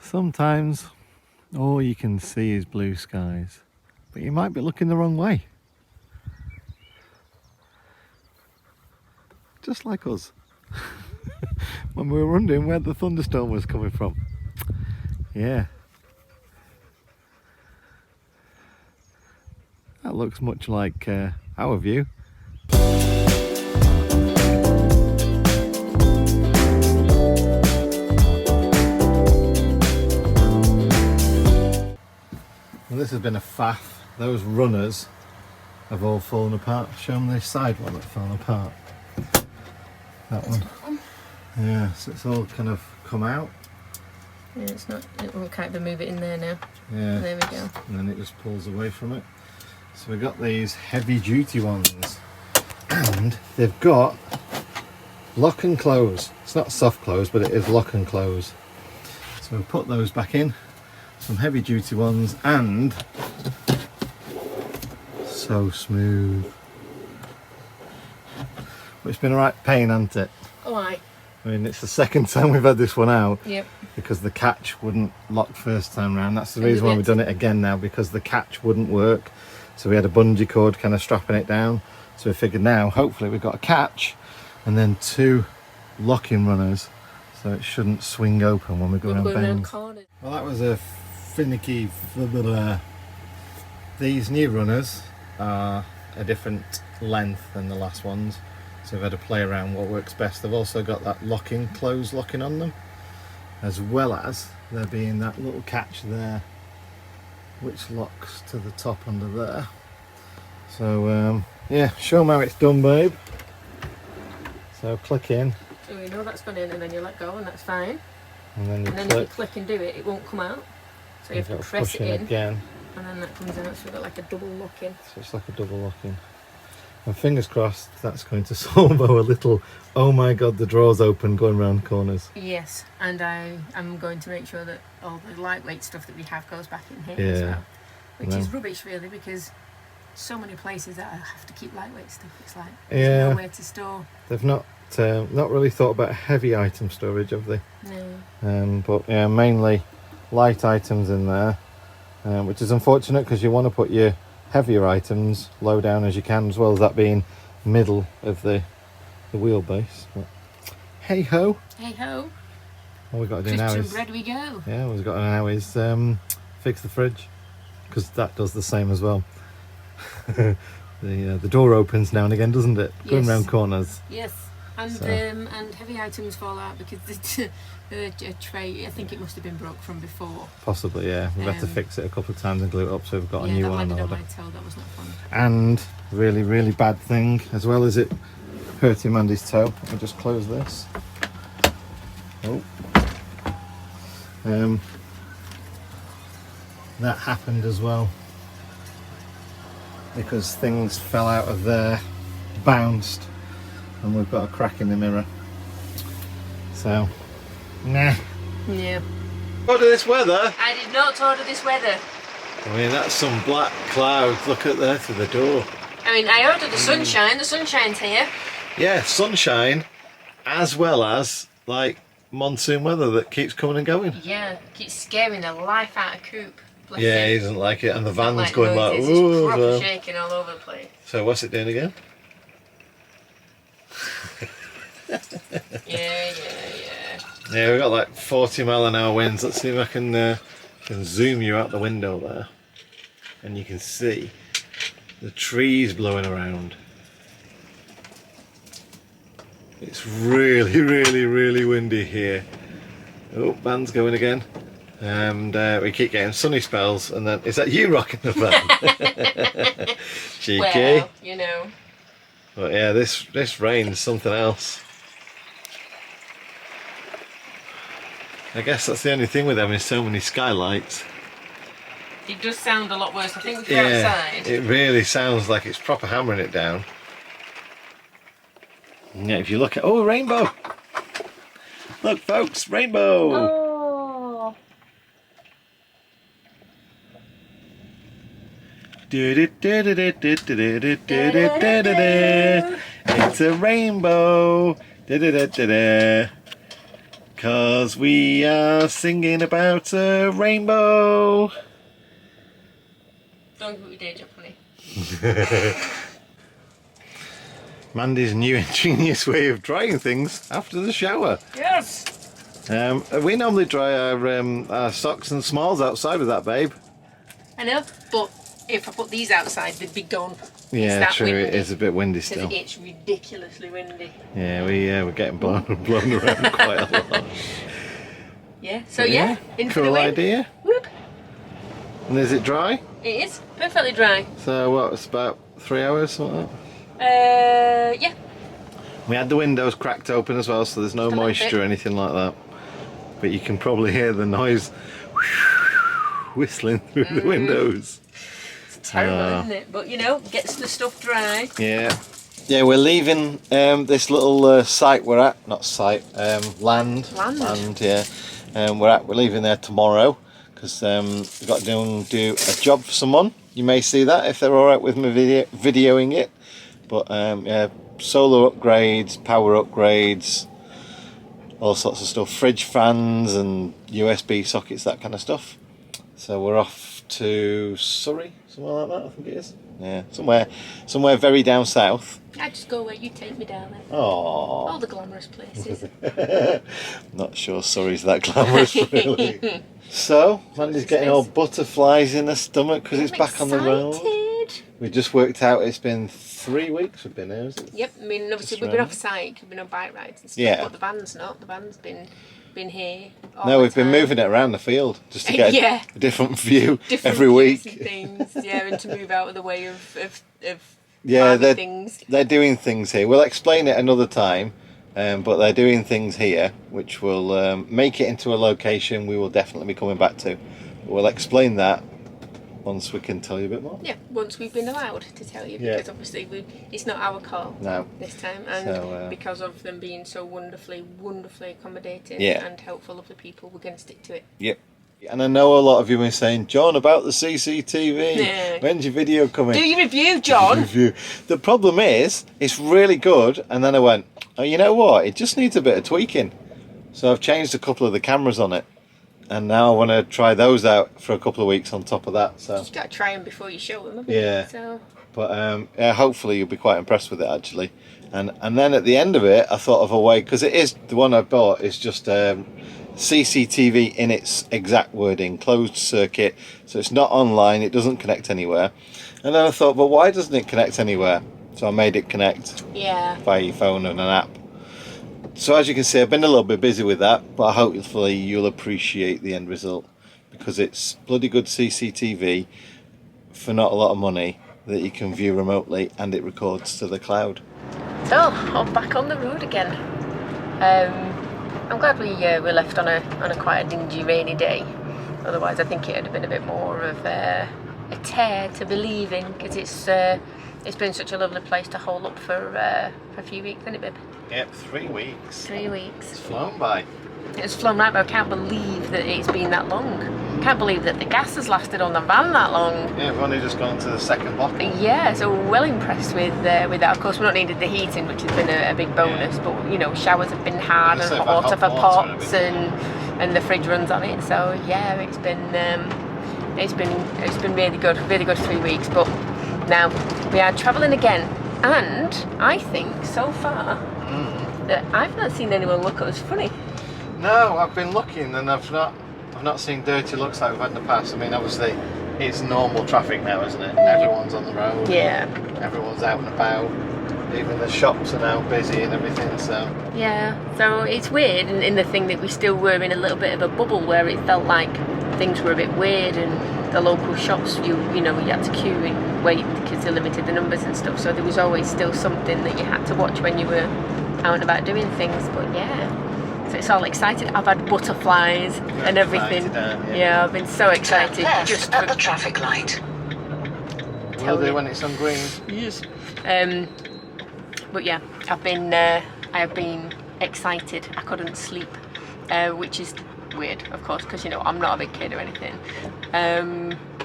Sometimes all you can see is blue skies, but you might be looking the wrong way. Just like us when we were wondering where the thunderstorm was coming from. Yeah, that looks much like our view. Well, this has been a faff. Those runners have all fallen apart. Show them the side one that's fallen apart. That one. Yeah, so it's all kind of come out. Yeah, it's not, it won't kind of move it in there now. Yeah. There we go. And then it just pulls away from it. So we've got these heavy duty ones. And they've got lock and close. It's not soft close, but it is lock and close. So we'll put those back in. Some heavy duty ones, and so smooth. But it's been a right pain, hasn't it? Oh, aye. I mean, it's the second time we've had this one out. Yep. Because the catch wouldn't lock first time round. That's the reason why we've done it again now, because the catch wouldn't work. So we had a bungee cord kind of strapping it down. So we figured now, hopefully we've got a catch and then 2 locking runners, so it shouldn't swing open when we go around bends. Well, that was a finicky blah, blah, blah. These new runners are a different length than the last ones, so we've had to play around what works best. They've also got that locking, close locking on them, as well as there being that little catch there which locks to the top under there. So yeah, show them how it's done, babe. So click in. So you know that's gone in, and then you let go, and that's fine. And then if you click and do it, it won't come out. So you have to press it in again. And then that comes out, so we've got like a double lock in. So it's like a double lock in. And fingers crossed that's going to solve our little, oh my god, the drawers open going round corners. Yes, and I'm going to make sure that all the lightweight stuff that we have goes back in here as well. Which is rubbish really, because so many places that I have to keep lightweight stuff. It's like there's nowhere to store. They've not really thought about heavy item storage, have they? No. But yeah, mainly light items in there, which is unfortunate because you want to put your heavier items low down as you can, as well as that being middle of the wheelbase. But hey ho. Hey ho. All we've got to do now is bread we go. Yeah, all we've got to do now is fix the fridge, because that does the same as well. The door opens now and again, doesn't it? Yes. Going round corners. Yes. And and heavy items fall out because the tray, I think it must have been broke from before. Possibly, yeah. We've had to fix it a couple of times and glue it up, so we've got a new one on order. On my toe, that was not fun. And really, really bad thing, as well as it hurting Mandy's toe. I'll just close this. Oh. That happened as well, because things fell out of there, bounced, and we've got a crack in the mirror. So, nah. Yeah. Order this weather? I did not order this weather. I mean, that's some black clouds. Look at there through the door. I mean, I ordered the sunshine. The sunshine's here. Yeah, sunshine, as well as, like, monsoon weather that keeps coming and going. Yeah, keeps scaring the life out of Coop. Bless Yeah, him. he doesn't like it, and the van's like going like, noises. ooh. It's proper Well. shaking all over the place. So what's it doing again? Yeah. Yeah, we've got like 40-mile-an-hour winds. Let's see if I can zoom you out the window there, and you can see the trees blowing around. It's really, really, really windy here. Oh, van's going again. And we keep getting sunny spells, and then is that you rocking the van? Cheeky. Well, you know. But yeah, this rain's something else. I guess that's the only thing with having so many skylights. It does sound a lot worse. I think if you're outside. It really sounds like it's proper hammering it down. Yeah, if you look at rainbow. Look, folks, rainbow. Oh. It's a rainbow. Because we are singing about a rainbow. Don't put your day job, honey. Mandy's new ingenious way of drying things after the shower. Yes! We normally dry our socks and smalls outside with that, babe. I know, but if I put these outside, they'd be gone. Yeah, It's that true. windy. It is a bit windy still. Because it's ridiculously windy. Yeah, we're getting blown around quite a lot. Yeah, so But yeah, in for the cool win. idea. Whoop. And is it dry? It is perfectly dry. So what? It's about 3 hours, something like that. Yeah. We had the windows cracked open as well, so there's no Just a little moisture or anything like that. But you can probably hear the noise whistling through the windows. It's terrible, isn't it? But you know, gets the stuff dry. Yeah. Yeah, we're leaving this little site we're at, not site, land. Land. Yeah. We're leaving there tomorrow because we've got to do a job for someone. You may see that if they're all right with me videoing it. But yeah, solar upgrades, power upgrades, all sorts of stuff, fridge fans and USB sockets, that kind of stuff. So we're off to Surrey, somewhere like that, I think it is. Yeah, somewhere very down south. I just go where you take me, darling. Oh, All the glamorous places. not sure Surrey's that glamorous, really. So, Mandy's getting all butterflies in her stomach because it's back on the road. Excited. We just worked out it's been 3 weeks we've been here, is it? Yep, I mean, obviously Just we've been round. off site, we've been on bike rides and stuff, Yeah. but the van's not. The van's been here all No, the we've been time. moving it around the field just to get Yeah. a different view Different every views week. and things, yeah, and to move out of the way of Yeah, farming they're, things. they're doing things here. We'll explain it another time, but they're doing things here which will make it into a location we will definitely be coming back to. We'll explain that once we can tell you a bit more. Yeah, once we've been allowed to tell you, Yeah. because obviously it's not our call No. this time, and So, because of them being so wonderfully accommodating Yeah. and helpful of the people, we're going to stick to it. Yep. And I know a lot of you have been saying, John, about the CCTV. Yeah. When's your video coming? Do your review, John. Review. The problem is, it's really good, and then I went, oh, you know what? It just needs a bit of tweaking. So I've changed a couple of the cameras on it, and now I want to try those out for a couple of weeks on top of that. So, You've got to try them before you show them, haven't Yeah. you? So, but yeah, hopefully you'll be quite impressed with it actually. And then at the end of it, I thought of a way, because it is the one I bought is just CCTV in its exact wording, closed circuit, so it's not online, it doesn't connect anywhere. And then I thought, well, why doesn't it connect anywhere? So I made it connect yeah. via your phone and an app. So as you can see, I've been a little bit busy with that, but hopefully you'll appreciate the end result, because it's bloody good CCTV for not a lot of money that you can view remotely, and it records to the cloud. So, I'm back on the road again. I'm glad we left on a quite a dingy, rainy day. Otherwise, I think it would have been a bit more of a tear to believe in, because it's been such a lovely place to hole up for a few weeks, hasn't it, babe? Yep, 3 weeks. 3 weeks. It's flown by. It's flown right, but I can't believe that it's been that long. Can't believe that the gas has lasted on the van that long. Yeah, we've only just gone to the second bottle. Yeah, so we're well impressed with that. Of course, we've not needed the heating, which has been a big bonus. But you know, showers have been hard, and Yes, hot I've had water for hot water and pots, everything. and the fridge runs on it. So yeah, it's been really good 3 weeks. But now we are travelling again, and I think so far that I've not seen anyone look at us funny. No, I've been looking and I've not seen dirty looks like we've had in the past. I mean, obviously, it's normal traffic now, isn't it? Everyone's on the road. Yeah. Everyone's out and about. Even the shops are now busy and everything, so... Yeah, so it's weird in the thing that we still were in a little bit of a bubble where it felt like things were a bit weird, and the local shops, you had to queue and wait because they limited the numbers and stuff, so there was always still something that you had to watch when you were out and about doing things. But yeah, so it's all excited. I've had butterflies and everything. Yeah, I've been so excited. Just at the traffic light. Will do when it's on green. Yes. But yeah, I have been excited. I couldn't sleep, which is weird, of course, because you know I'm not a big kid or anything.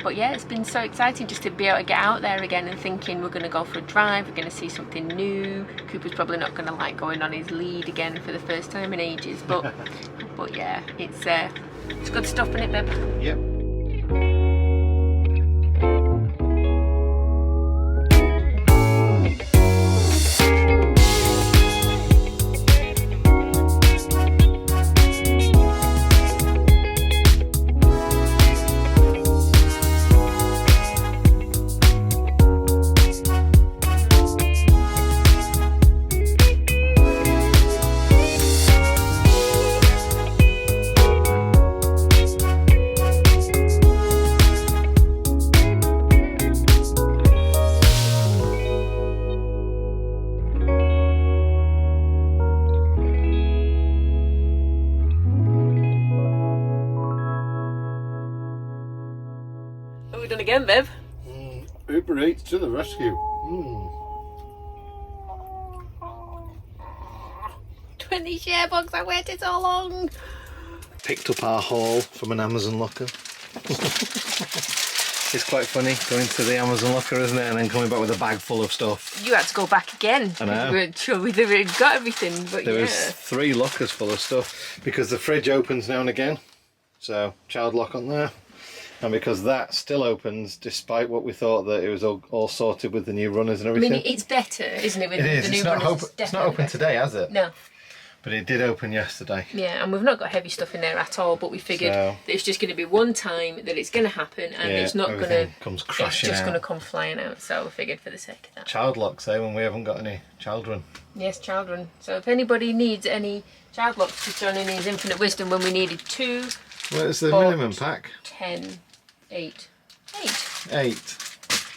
But yeah, it's been so exciting just to be able to get out there again and thinking we're going to go for a drive, we're going to see something new. Cooper's probably not going to like going on his lead again for the first time in ages, but but yeah, it's good stuff, isn't it, babe? Yep. What have we done again, Viv? Uber Eats to the rescue. 20 share box, I waited so long. Picked up our haul from an Amazon locker. It's quite funny going to the Amazon locker, isn't it? And then coming back with a bag full of stuff. You had to go back again. I know. We weren't sure we'd already got everything, but There yeah. was 3 lockers full of stuff because the fridge opens now and again. So child lock on there. And because that still opens, despite what we thought that it was all sorted with the new runners and I everything. mean, it's better, isn't it? With It is. the new It's not, runners, it's not definitely open better. today, has it? No. But it did open yesterday. Yeah, and we've not got heavy stuff in there at all, but we figured So- that it's just going to be one time that it's going to happen, and it's not going to. everything comes It's crashing just out. going to come flying out. So we figured for the sake of that. Child locks, eh? When we haven't got any children. Yes, children. So if anybody needs any child locks to join in his infinite wisdom when we needed 2, Where's the But- minimum pack? 10, 8. 8.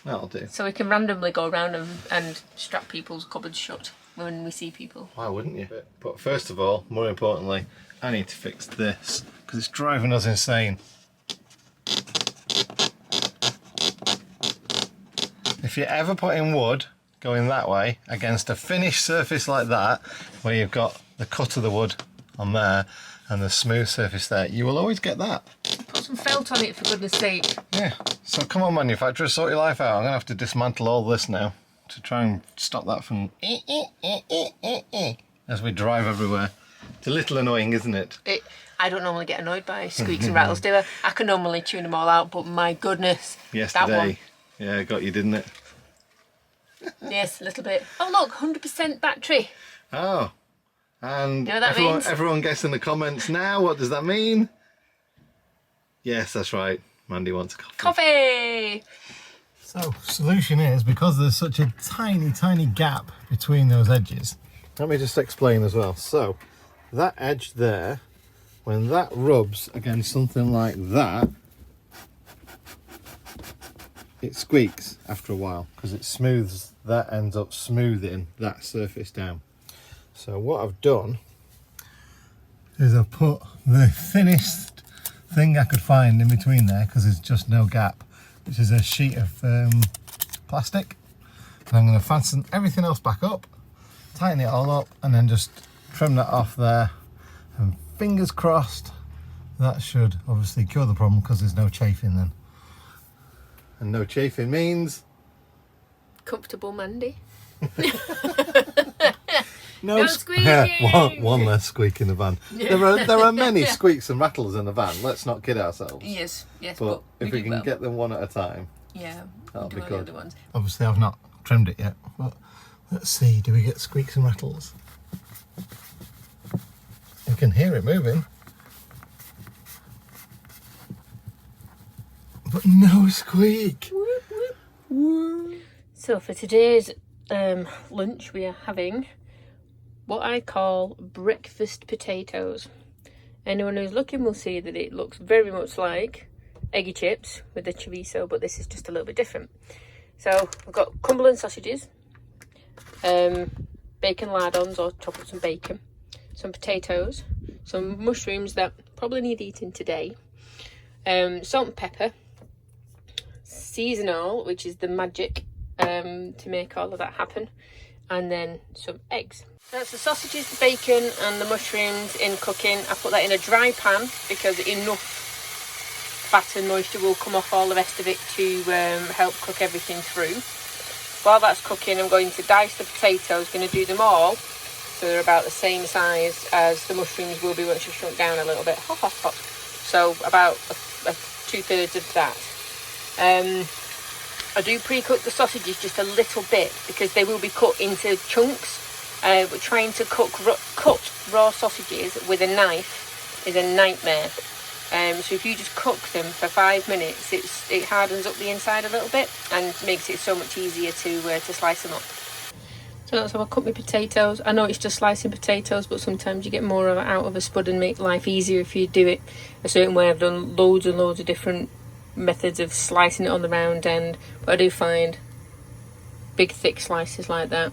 That'll do. So we can randomly go around and strap people's cupboards shut when we see people. Why wouldn't you? But first of all, more importantly, I need to fix this because it's driving us insane. If you're ever putting wood going that way against a finished surface like that, where you've got the cut of the wood on there and the smooth surface there, you will always get that. Put some felt on it, for goodness sake. Yeah, so come on manufacturer, sort your life out. I'm going to have to dismantle all this now to try and stop that from as we drive everywhere. It's a little annoying, isn't it? I don't normally get annoyed by squeaks and rattles, do I? I can normally tune them all out, but my goodness, that one. Yesterday, yeah, got you, didn't it? Yes, a little bit. Oh look, 100% battery. Oh, and You know what that everyone, means? everyone gets in the comments now, what does that mean? Yes, that's right. Mandy wants a coffee. Coffee! So, solution is, because there's such a tiny, tiny gap between those edges. Let me just explain as well. So, that edge there, when that rubs against something like that, it squeaks after a while because it smooths, that ends up smoothing that surface down. So what I've done is I've put the thinnest thing I could find in between there, because there's just no gap, which is a sheet of plastic. And I'm going to fasten everything else back up, tighten it all up, and then just trim that off there. And fingers crossed, that should obviously cure the problem, because there's no chafing then. And no chafing means Comfortable Mandy. no squeaking! one less squeak in the van. There are many squeaks and rattles in the van. Let's not kid ourselves. Yes, But if we do can well. get them one at a time, Yeah, that'll do be all good. the other ones. Obviously, I've not trimmed it yet, but let's see. Do we get squeaks and rattles? You can hear it moving, but no squeak. So for today's lunch, we are having what I call breakfast potatoes. Anyone who's looking will see that it looks very much like eggy chips with the chorizo, but this is just a little bit different. So we've got Cumberland sausages, bacon lardons or chopped up some bacon, some potatoes, some mushrooms that probably need eating today, salt and pepper, seasonal, which is the magic to make all of that happen, and then some eggs. That's the sausages, the bacon and the mushrooms in cooking. I put that in a dry pan because enough fat and moisture will come off all the rest of it to help cook everything through. While that's cooking, I'm going to dice the potatoes, going to do them all so they're about the same size as the mushrooms will be once you've shrunk down a little bit. Hop, hop, hop. So about 2/3 of that. I do pre-cook the sausages just a little bit because they will be cut into chunks. But trying to cut raw sausages with a knife is a nightmare. So if you just cook them for 5 minutes, it hardens up the inside a little bit and makes it so much easier to slice them up. So that's how I cook my potatoes. I know it's just slicing potatoes, but sometimes you get more out of a spud and make life easier if you do it a certain way. I've done loads and loads of different methods of slicing it on the round end, but I do find big thick slices like that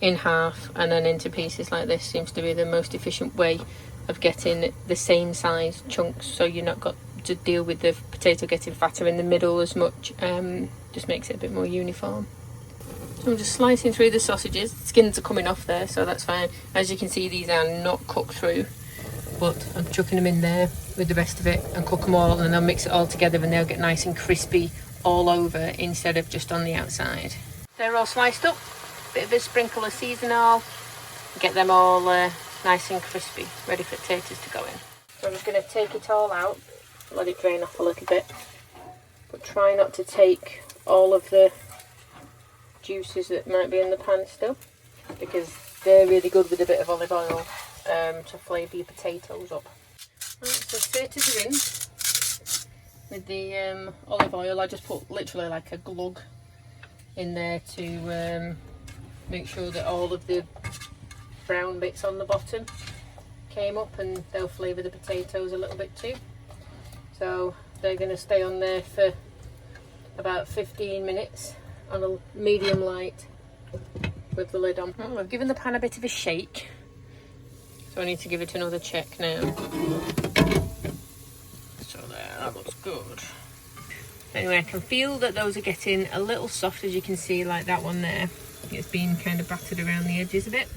in half and then into pieces like this seems to be the most efficient way of getting the same size chunks, so you're not got to deal with the potato getting fatter in the middle as much. Just makes it a bit more uniform. So I'm just slicing through the sausages. The skins are coming off there, so that's fine. As you can see, these are not cooked through, but I'm chucking them in there with the rest of it and cook them all, and then I'll mix it all together and they'll get nice and crispy all over instead of just on the outside. They're all sliced up, bit of a sprinkle of seasonal, get them all nice and crispy, ready for potatoes to go in. So I'm just going to take it all out, let it drain off a little bit, but try not to take all of the juices that might be in the pan still, because they're really good with a bit of olive oil to flavour your potatoes up. Right, so potatoes are in with the olive oil. I just put literally like a glug in there to make sure that all of the brown bits on the bottom came up, and they'll flavour the potatoes a little bit too. So they're going to stay on there for about 15 minutes on a medium light with the lid on. Well, I've given the pan a bit of a shake, so I need to give it another check now. So there, that looks good. Anyway, I can feel that those are getting a little soft, as you can see, like that one there. It's been kind of battered around the edges a bit.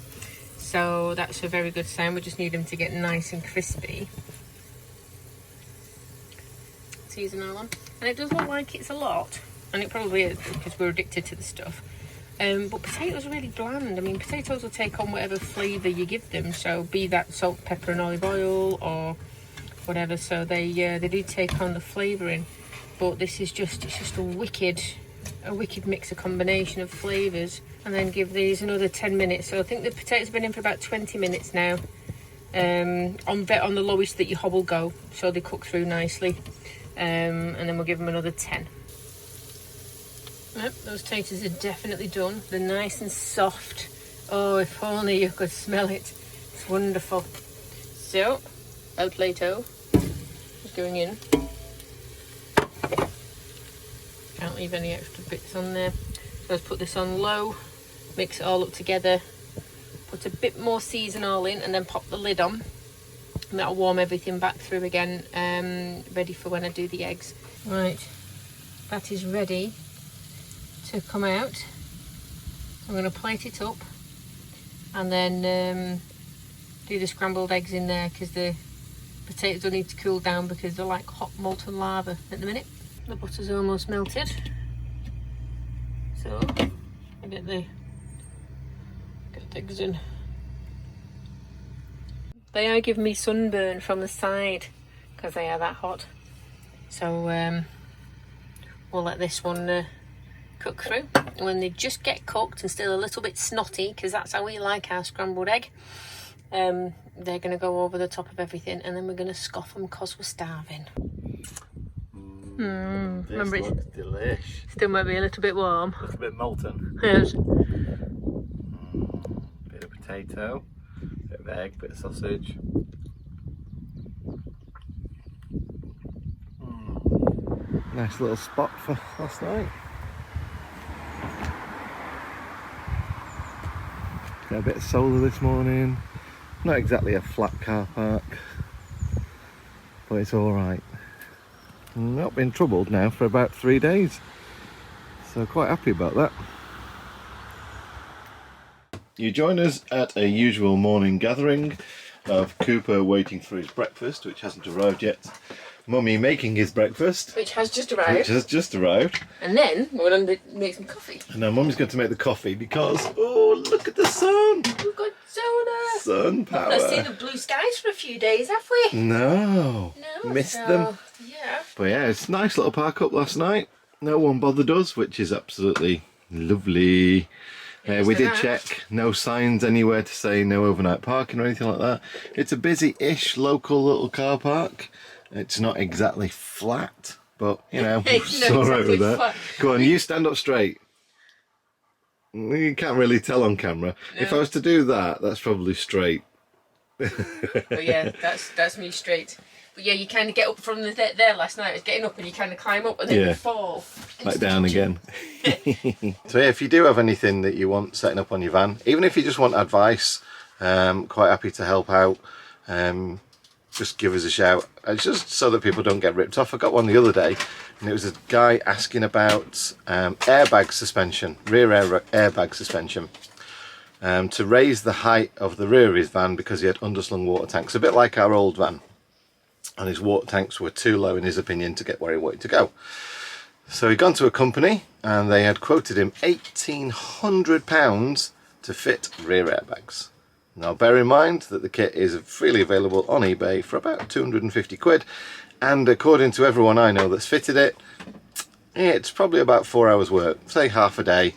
So that's a very good sign. We just need them to get nice and crispy. Seasonal on. And it does look like it's a lot, and it probably is because we're addicted to the stuff. But potatoes are really bland. I mean, potatoes will take on whatever flavour you give them, so be that salt, pepper and olive oil or whatever. So they do take on the flavouring, but this is just, it's just a wicked mix, a combination of flavours. And then give these another 10 minutes. So I think the potatoes have been in for about 20 minutes now, on the lowest that your hob will go, so they cook through nicely. And then we'll give them another 10. Yep, those potatoes are definitely done. They're nice and soft. Oh, if only you could smell it. It's wonderful. So, el plato is going in. Can't leave any extra bits on there. So let's put this on low, mix it all up together, put a bit more seasonal in, and then pop the lid on. And that'll warm everything back through again, ready for when I do the eggs. Right, that is ready to come out. I'm going to plate it up and then do the scrambled eggs in there, because the potatoes will need to cool down because they're like hot molten lava at the minute. The butter's almost melted, so I get the eggs in. They are giving me sunburn from the side because they are that hot. So we'll let this one cook through. And when they just get cooked and still a little bit snotty, because that's how we like our scrambled egg, they're going to go over the top of everything, and then we're going to scoff them because we're starving. Remember, it's delish. Still might be a little bit warm. It's a bit molten. Yes. Bit of potato, bit of egg, bit of sausage. Nice little spot for last night. Got a bit of solar this morning. Not exactly a flat car park, but it's all right. Not been troubled now for about 3 days, so quite happy about that. You join us at a usual morning gathering of Cooper waiting for his breakfast, which hasn't arrived yet. Mummy making his breakfast, Which has just which arrived. has just arrived. And then we're going to make some coffee. And now Mummy's going to make the coffee because, oh, look at the sun! We've got solar. Sun power. We've not seen the blue skies for a few days, have we? No. No. Missed so, them. Yeah. But yeah, it's a nice little park up last night. No one bothered us, which is absolutely lovely. We did check, no signs anywhere to say no overnight parking or anything like that. It's a busy-ish local little car park. It's not exactly flat, but you know, It's it's not all right exactly with that. flat. Go on, you stand up straight. You can't really tell on camera. No. If I was to do that, that's probably straight. But yeah, that's me straight. But yeah, you kind of get up from there last night. I was getting up and you kind of climb up and then Yeah. you fall. Back down again. So yeah, if you do have anything that you want setting up on your van, even if you just want advice, quite happy to help out. Just give us a shout. It's just so that people don't get ripped off. I got one the other day and it was a guy asking about airbag suspension, rear airbag suspension, to raise the height of the rear of his van because he had underslung water tanks, a bit like our old van. And his water tanks were too low in his opinion to get where he wanted to go. So he'd gone to a company and they had quoted him £1,800 to fit rear airbags. Now bear in mind that the kit is freely available on eBay for about 250 quid, and according to everyone I know that's fitted it, it's probably about 4 hours work, say half a day,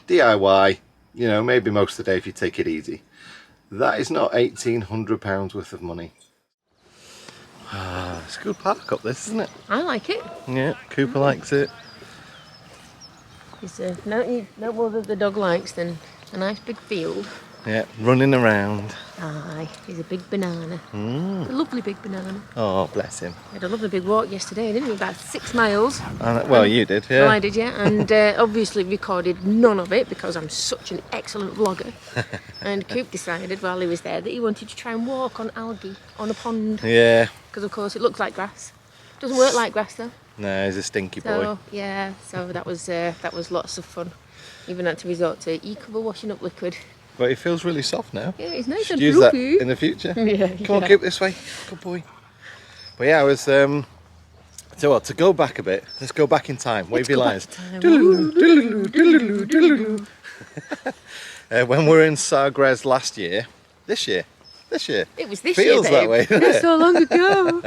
DIY, you know, maybe most of the day if you take it easy. That is not £1,800 worth of money. It's a good park up this, isn't it? I like it. Yeah, Cooper likes it. It's no more that the dog likes than a nice big field. Yeah, running around. Aye, he's a big banana. Mm. A lovely big banana. Oh, bless him. I had a lovely big walk yesterday, didn't we? About 6 miles. Well, you did, yeah. Well, I did, yeah. And obviously recorded none of it because I'm such an excellent vlogger. And Coop decided while he was there that he wanted to try and walk on algae on a pond. Yeah. Because of course it looks like grass. Doesn't work like grass though. No, he's a stinky boy. So yeah, so that was lots of fun. Even had to resort to e-cover washing up liquid. But it feels really soft now. Yeah, it's nice Should and use that fluffy. in the future. Yeah, Come on, Coop, this way. Good boy. But yeah, I was so what, to go back a bit, let's go back in time. Wave your lines. When we were in Sagres last year, this year. It was this Feels year, babe. that way, doesn't That's it? so long ago.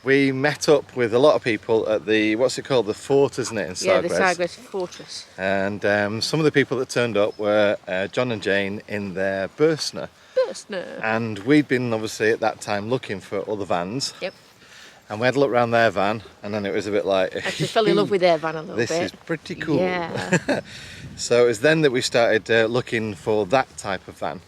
We met up with a lot of people at the, what's it called, the fort, isn't it, in Sagres? Yeah, the Sagres Fortress. And some of the people that turned up were John and Jane in their Bursner. Bursner. And we'd been obviously at that time looking for other vans. Yep. And we had a look around their van, and then it was a bit like... Actually fell in love with their van a little this bit. is pretty cool. Yeah. So it was then that we started looking for that type of van.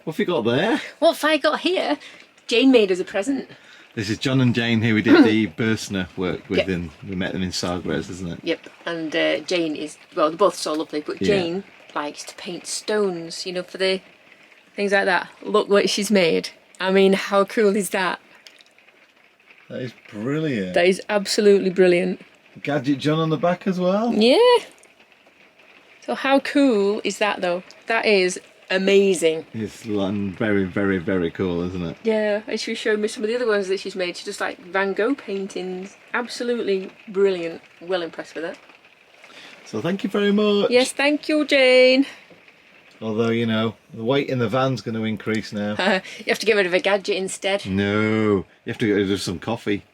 What have you got there? What have I got here? Jane made us a present. This is John and Jane who we did the Bursner work with, Yep. and we met them in Sagres, isn't it? Yep. And Jane is, well, they're both so lovely, but Yeah. Jane likes to paint stones, you know, for the things like that. Look what she's made. I mean, how cool is that? That is brilliant. That is absolutely brilliant. Gadget John on the back as well. Yeah. So how cool is that though? That is amazing. It's very, very, very cool, isn't it? Yeah, and she showed me some of the other ones that she's made. She's just like Van Gogh paintings. Absolutely brilliant. Well impressed with it. So thank you very much. Yes, thank you, Jane. Although, you know, the weight in the van's going to increase now. You have to get rid of a gadget instead. No, you have to get rid of some coffee.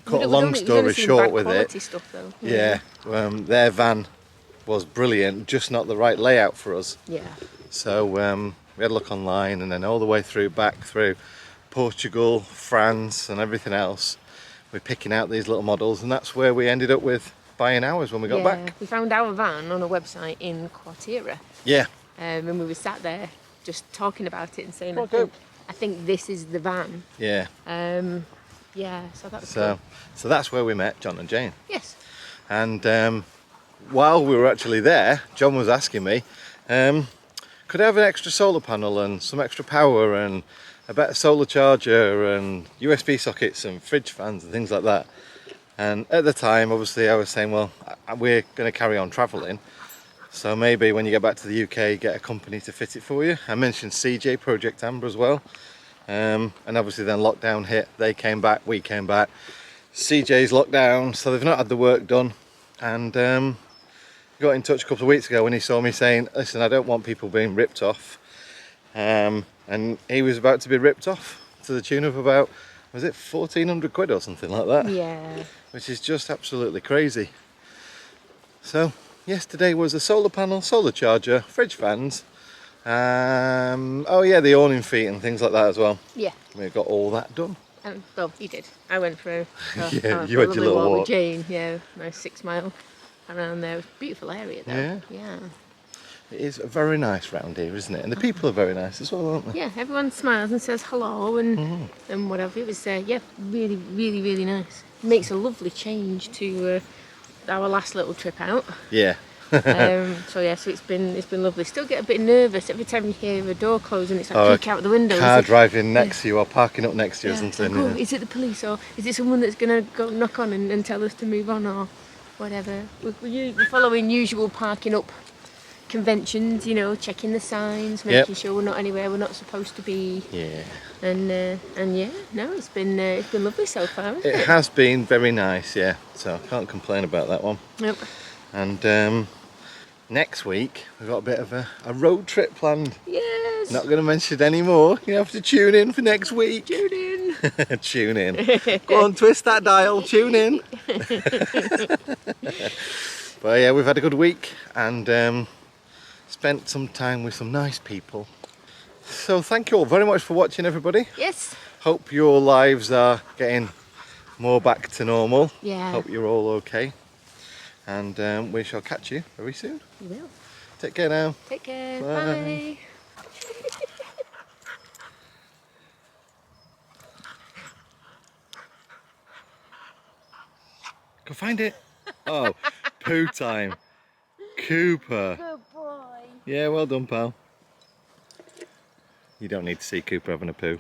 Cut a We've long only story seen short bad with it. quality stuff, though. Yeah, their van was brilliant, just not the right layout for us. Yeah. So we had a look online, and then all the way back through Portugal, France and everything else. We're picking out these little models, and that's where we ended up with buying ours when we got back. We found our van on a website in Quartira. Yeah. And we were sat there just talking about it and saying, Oh, good. I think this is the van. Yeah. Yeah, so that was So that's where we met John and Jane. Yes. And while we were actually there, John was asking me, could I have an extra solar panel and some extra power and a better solar charger and USB sockets and fridge fans and things like that. And at the time, obviously, I was saying, well, we're going to carry on travelling. So maybe when you get back to the UK, get a company to fit it for you. I mentioned CJ, Project Amber as well. And obviously then lockdown hit, they came back, we came back. CJ's locked down, so they've not had the work done. And got in touch a couple of weeks ago when he saw me saying, listen, I don't want people being ripped off. And he was about to be ripped off to the tune of about, was it 1,400 quid or something like that? Yeah. Which is just absolutely crazy. So yesterday was a solar panel, solar charger, fridge fans. Oh yeah, the awning feet and things like that as well. Yeah. We got all that done. Well, you did. I went through. Yeah, you had your little walk with Jane. Yeah, nice 6 mile around there. Beautiful area though. Yeah. Yeah. It is very nice round here, isn't it? And the people are very nice as well, aren't they? Yeah, everyone smiles and says hello and whatever. It was yeah, really, really, really nice. Makes a lovely change to our last little trip out. Yeah. So yeah, so it's been lovely. Still get a bit nervous every time you hear a door close and it's like peek out the window. Car driving next to you or parking up next to you or something. Like, is it the police or is it someone that's gonna go knock on and tell us to move on or whatever? We're following usual parking up conventions, you know, checking the signs, making sure we're not anywhere we're not supposed to be. Yeah. And yeah, no, it's been lovely so far. Hasn't It has been very nice, yeah. So I can't complain about that one. Nope. And next week we've got a bit of a road trip planned. Yes. Not going to mention any more. You have to tune in for next week. Tune in. Tune in. Go on, twist that dial. Tune in. But yeah, we've had a good week and spent some time with some nice people. So thank you all very much for watching, everybody. Yes. Hope your lives are getting more back to normal. Yeah. Hope you're all okay. And we shall catch you very soon. You will. Take care now. Take care. Bye. Bye. Go find it. Oh, poo time. Cooper. Good boy. Yeah, well done, pal. You don't need to see Cooper having a poo.